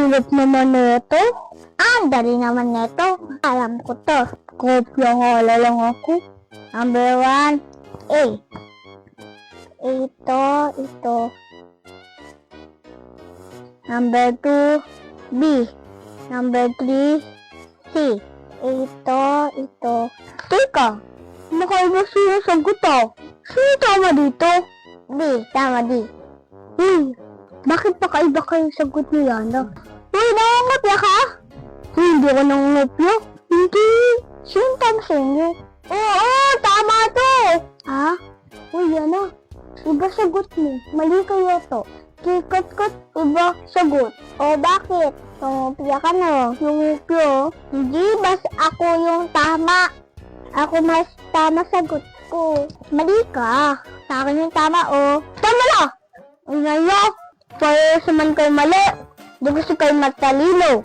hirap naman nito. Dali naman nito. Alam ko to. Kopya hala lang ako. Number 1, A. Ito. Number 2, B. Number 3, C. Ito. Teka, nakaiba sinasagot ah. Sino tama dito? D. Tama D. Bakit pakaiba kayong sagot ni Yana? Nangungopya ka? Hindi ako nangungopya. Hindi. Sino tama sa inyo? Oo, tama to. Yana. Iba sagot mo. Mali kayo to. Kikot-kot, iba sagot. Bakit? Nangungopya ka na. Nangungopya? Hindi, bas ako yung tama. Ako mas tama sagot ko. Mali ka. Sa akin yung tama, Tama na! Ngayon, para sa man kayo mali. Di gusto kayo magtalino.